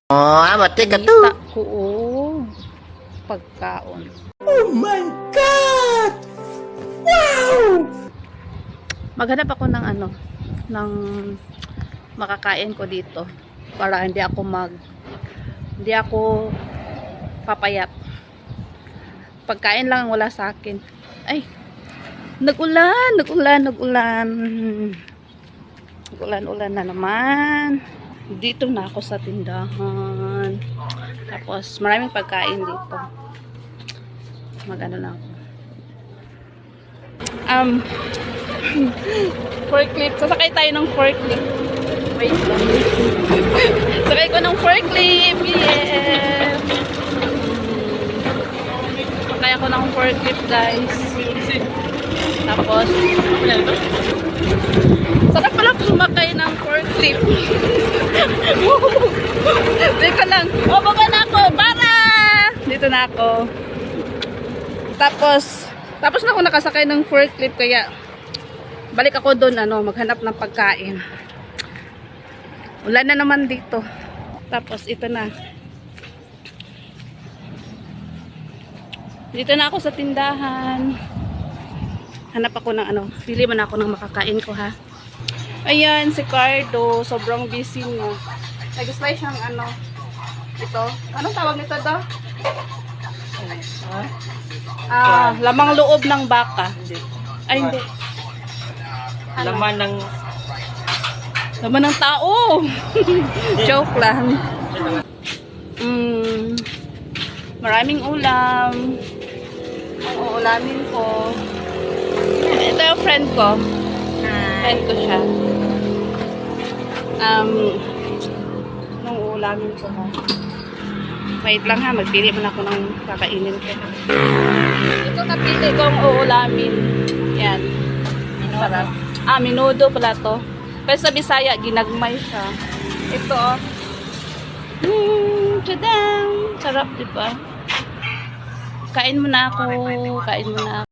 Oh, mati ka to. Kita ko, pagkaon. Oh my God! Wow! Maghanap ako ng ng makakain ko dito para hindi ako papayat. Pagkain lang ang wala sa akin. Ay, nagulan na naman. Dito na ako sa tindahan. Tapos maraming pagkain dito. Magano na ako. Forklift. Sasakay tayo ng forklift. Wait lang. Sakay ko ng forklift. Yes. Sakay ako ng forklift, guys. Tapos sarap pala sumakay ng forklift. Dito lang. O, baba na ako. Para! Dito na ako. Tapos na ako nakasakay ng forklift, kaya balik ako doon, maghanap ng pagkain. Wala na naman dito. Tapos ito na. Dito na ako sa tindahan. Hanap ako ng pili man ako ng makakain ko, ha. Ayan, si Cardo, sobrang busy niya. Nag-slice siyang ito. Anong tawag nito daw? Lamang loob ng baka. Ay, hindi. Laman Laman ng tao. Joke lang. Maraming ulam. Ang uulamin ko. Ito yung friend ko. Friend ko siya. Nung uulamin ko, ha. Wait lang, ha. Magpili man ako ng kakainin ko. Ito napili ko ang uulamin. Yan. Sarap. Minudo pala to. Pero sa Bisaya, ginagmay siya. Ito, tadam! Sarap, diba? Kain mo na ako. Kain mo na ako.